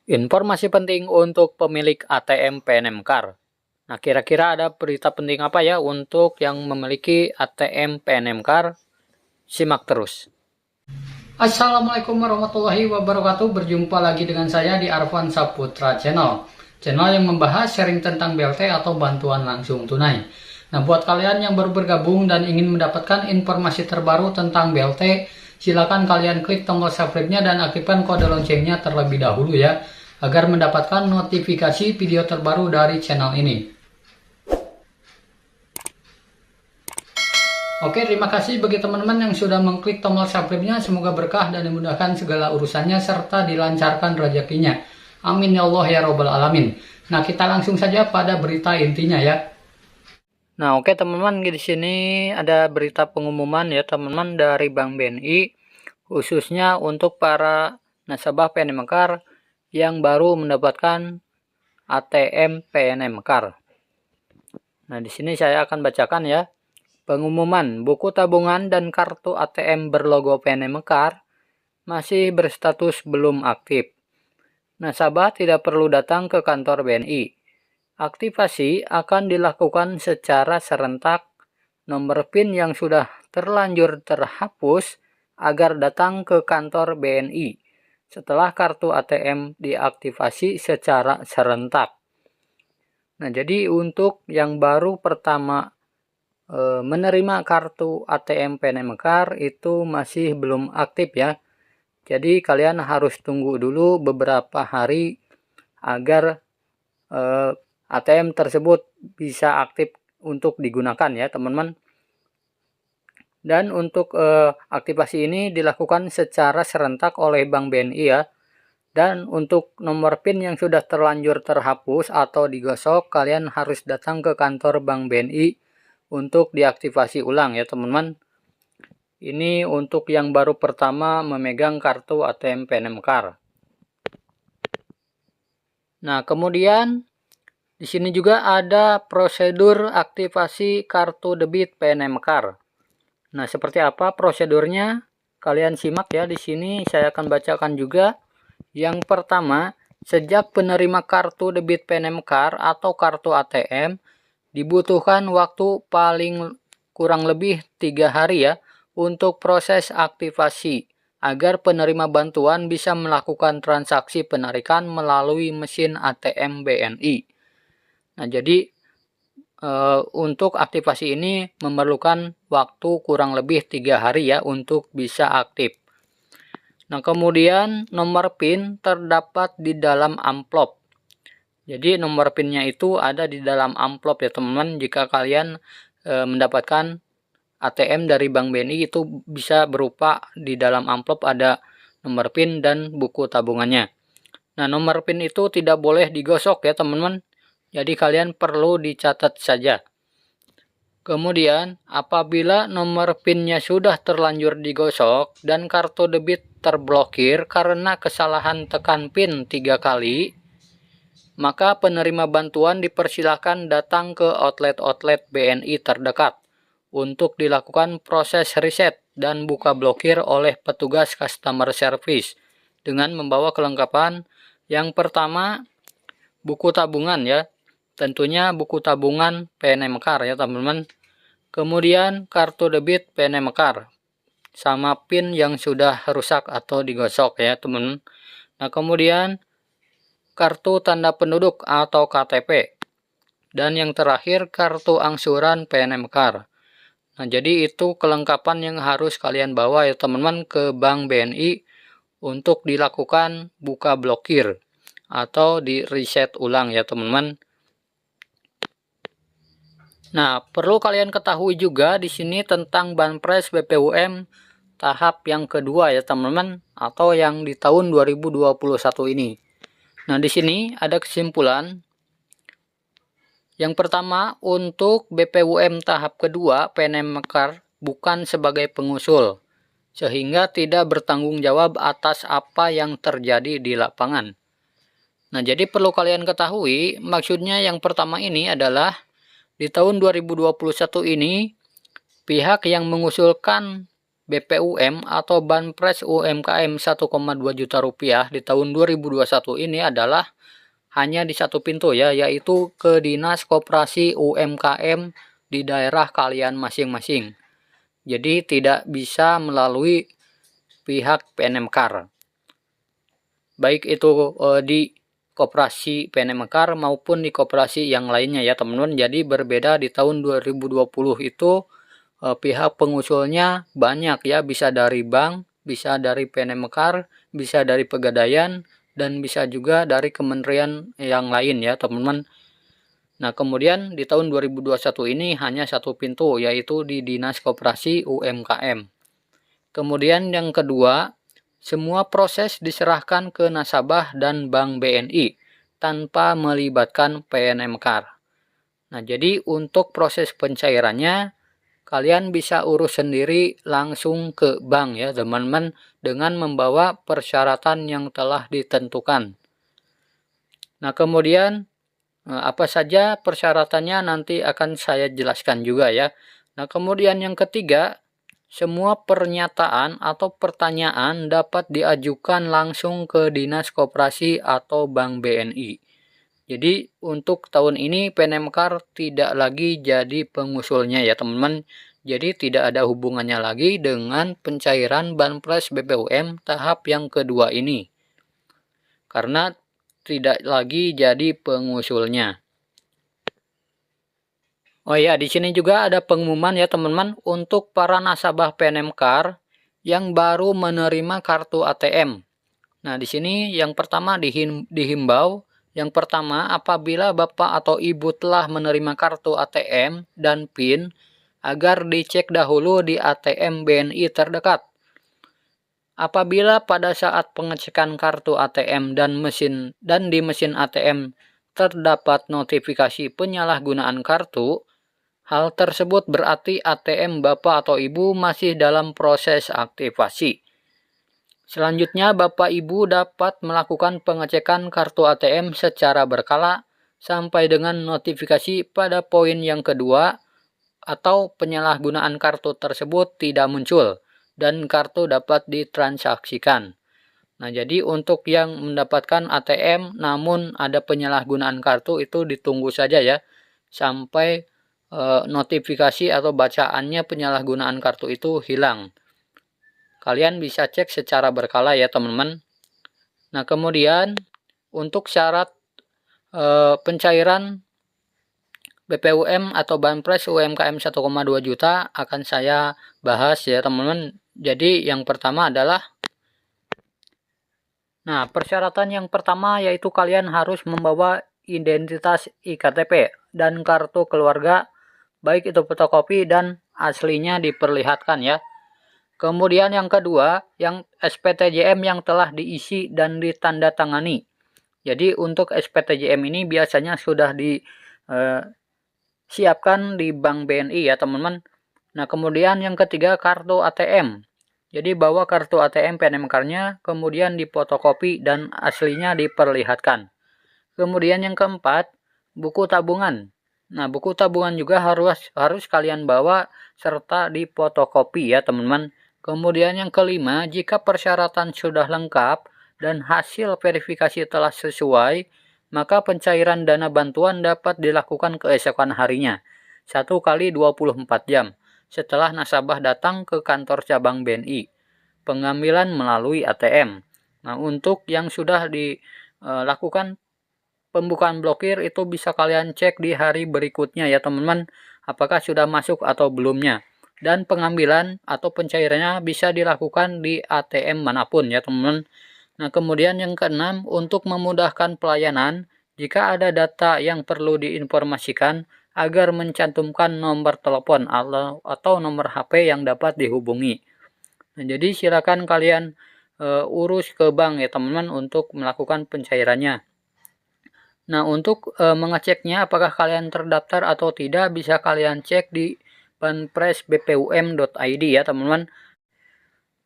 Informasi penting untuk pemilik ATM PNM Card. Nah, kira-kira ada berita penting apa ya untuk yang memiliki ATM PNM Card? Simak terus. Assalamualaikum warahmatullahi wabarakatuh. Berjumpa lagi dengan saya di Arfan Saputra Channel. Channel yang membahas sharing tentang BLT atau bantuan langsung tunai. Nah, buat kalian yang baru bergabung dan ingin mendapatkan informasi terbaru tentang BLT, silakan kalian klik tombol subscribe-nya dan aktifkan kode loncengnya terlebih dahulu ya, agar mendapatkan notifikasi video terbaru dari channel ini. Oke, terima kasih bagi teman-teman yang sudah mengklik tombol subscribe-nya. Semoga berkah dan dimudahkan segala urusannya serta dilancarkan rezekinya. Amin ya Allah ya Robbal Alamin. Nah, kita langsung saja pada berita intinya ya. Nah, oke teman-teman, di sini ada berita pengumuman ya teman-teman dari Bank BNI, khususnya untuk para nasabah PNM Card yang baru mendapatkan ATM PNM Card. Nah, di sini saya akan bacakan ya. Pengumuman buku tabungan dan kartu ATM berlogo PNM Card masih berstatus belum aktif. Nasabah tidak perlu datang ke kantor BNI. Aktivasi akan dilakukan secara serentak. Nomor PIN yang sudah terlanjur terhapus agar datang ke kantor BNI setelah kartu ATM diaktifasi secara serentak. Nah, jadi untuk yang baru pertama menerima kartu ATM PNM Card itu masih belum aktif ya. Jadi kalian harus tunggu dulu beberapa hari agar ATM tersebut bisa aktif untuk digunakan ya teman-teman. Dan untuk aktivasi ini dilakukan secara serentak oleh Bank BNI ya. Dan untuk nomor PIN yang sudah terlanjur terhapus atau digosok, kalian harus datang ke kantor Bank BNI untuk diaktifasi ulang ya teman-teman. Ini untuk yang baru pertama memegang kartu ATM PNM Card. Nah, kemudian di sini juga ada prosedur aktivasi kartu debit PNM Card. Nah, seperti apa prosedurnya? Kalian simak ya, di sini saya akan bacakan juga. Yang pertama, sejak penerima kartu debit PNM Card atau kartu ATM, dibutuhkan waktu paling kurang lebih 3 hari ya untuk proses aktivasi agar penerima bantuan bisa melakukan transaksi penarikan melalui mesin ATM BNI. Nah, jadi untuk aktivasi ini memerlukan waktu kurang lebih 3 hari ya untuk bisa aktif. Nah, kemudian nomor PIN terdapat di dalam amplop. Jadi nomor PIN-nya itu ada di dalam amplop ya teman-teman. Jika kalian mendapatkan ATM dari Bank BNI itu bisa berupa di dalam amplop ada nomor PIN dan buku tabungannya. Nah, nomor PIN itu tidak boleh digosok ya teman-teman. Jadi kalian perlu dicatat saja. Kemudian apabila nomor PIN-nya sudah terlanjur digosok dan kartu debit terblokir karena kesalahan tekan PIN 3 kali, maka penerima bantuan dipersilakan datang ke outlet-outlet BNI terdekat untuk dilakukan proses reset dan buka blokir oleh petugas customer service dengan membawa kelengkapan. Yang pertama, buku tabungan ya. Tentunya buku tabungan PNM Card ya teman-teman. Kemudian kartu debit PNM Card sama PIN yang sudah rusak atau digosok ya teman-teman. Nah, kemudian kartu tanda penduduk atau KTP. Dan yang terakhir kartu angsuran PNM Card. Nah, jadi itu kelengkapan yang harus kalian bawa ya teman-teman ke Bank BNI untuk dilakukan buka blokir atau di reset ulang ya teman-teman. Nah, perlu kalian ketahui juga di sini tentang Banpres BPUM tahap yang kedua ya teman-teman, atau yang di tahun 2021 ini. Nah, di sini ada kesimpulan. Yang pertama, untuk BPUM tahap kedua, PNM Card bukan sebagai pengusul, sehingga tidak bertanggung jawab atas apa yang terjadi di lapangan. Nah, jadi perlu kalian ketahui, maksudnya yang pertama ini adalah, di tahun 2021 ini, pihak yang mengusulkan BPUM atau Banpres UMKM 1,2 juta rupiah di tahun 2021 ini adalah hanya di satu pintu ya, yaitu ke Dinas Koperasi UMKM di daerah kalian masing-masing. Jadi tidak bisa melalui pihak PNM-KAR. Baik itu di koperasi PNM-KAR maupun di koperasi yang lainnya ya teman-teman. Jadi berbeda di tahun 2020 itu pihak pengusulnya banyak ya, bisa dari bank, bisa dari PNM-KAR, bisa dari Pegadaian, dan bisa juga dari kementerian yang lain ya teman-teman. Nah kemudian di tahun 2021 ini hanya satu pintu, yaitu di Dinas Koperasi UMKM. Kemudian yang kedua, semua proses diserahkan ke nasabah dan Bank BNI tanpa melibatkan PNM-KAR. Nah jadi untuk proses pencairannya kalian bisa urus sendiri langsung ke bank ya teman-teman, dengan membawa persyaratan yang telah ditentukan. Nah kemudian apa saja persyaratannya nanti akan saya jelaskan juga ya. Nah kemudian yang ketiga, semua pernyataan atau pertanyaan dapat diajukan langsung ke Dinas Koperasi atau Bank BNI. Jadi untuk tahun ini PNM-KAR tidak lagi jadi pengusulnya ya teman-teman. Jadi tidak ada hubungannya lagi dengan pencairan Banpres BPUM tahap yang kedua ini. Karena tidak lagi jadi pengusulnya. Oh ya, di sini juga ada pengumuman ya teman-teman untuk para nasabah PNM-KAR yang baru menerima kartu ATM. Nah, di sini yang pertama dihimbau. Yang pertama, apabila Bapak atau Ibu telah menerima kartu ATM dan PIN, agar dicek dahulu di ATM BNI terdekat. Apabila pada saat pengecekan kartu ATM dan di mesin ATM terdapat notifikasi penyalahgunaan kartu, hal tersebut berarti ATM Bapak atau Ibu masih dalam proses aktivasi. Selanjutnya, Bapak Ibu dapat melakukan pengecekan kartu ATM secara berkala sampai dengan notifikasi pada poin yang kedua atau penyalahgunaan kartu tersebut tidak muncul dan kartu dapat ditransaksikan. Nah, jadi untuk yang mendapatkan ATM namun ada penyalahgunaan kartu itu ditunggu saja ya sampai notifikasi atau bacaannya penyalahgunaan kartu itu hilang. Kalian bisa cek secara berkala ya teman-teman. Nah kemudian untuk syarat pencairan BPUM atau Banpres UMKM 1,2 juta akan saya bahas ya teman-teman. Jadi yang pertama adalah, nah persyaratan yang pertama yaitu kalian harus membawa identitas IKTP dan kartu keluarga, baik itu fotokopi dan aslinya diperlihatkan ya. Kemudian yang kedua, yang SPTJM yang telah diisi dan ditandatangani. Jadi untuk SPTJM ini biasanya sudah disiapkan di Bank BNI ya teman-teman. Nah kemudian yang ketiga, kartu ATM. Jadi bawa kartu ATM PNM-KAR-nya, kemudian difotokopi dan aslinya diperlihatkan. Kemudian yang keempat, buku tabungan. Nah buku tabungan juga harus kalian bawa serta difotokopi ya teman-teman. Kemudian yang kelima, jika persyaratan sudah lengkap dan hasil verifikasi telah sesuai, maka pencairan dana bantuan dapat dilakukan keesokan harinya, 1 kali 24 jam, setelah nasabah datang ke kantor cabang BNI, pengambilan melalui ATM. Nah, untuk yang sudah dilakukan pembukaan blokir itu bisa kalian cek di hari berikutnya ya teman-teman, apakah sudah masuk atau belumnya. Dan pengambilan atau pencairannya bisa dilakukan di ATM manapun ya teman-teman. Nah kemudian yang keenam, untuk memudahkan pelayanan, jika ada data yang perlu diinformasikan agar mencantumkan nomor telepon atau nomor HP yang dapat dihubungi. Nah, jadi silakan kalian urus ke bank ya teman-teman untuk melakukan pencairannya. Nah untuk mengeceknya apakah kalian terdaftar atau tidak bisa kalian cek di banpresbpum.id ya teman-teman.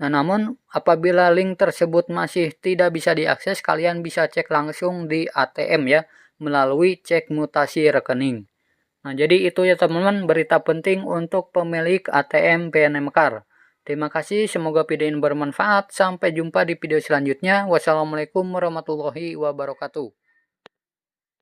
Nah namun apabila link tersebut masih tidak bisa diakses, kalian bisa cek langsung di ATM ya melalui cek mutasi rekening. Nah jadi itu ya teman-teman berita penting untuk pemilik ATM PNM-KAR. Terima kasih, semoga video ini bermanfaat. Sampai jumpa di video selanjutnya. Wassalamualaikum warahmatullahi wabarakatuh.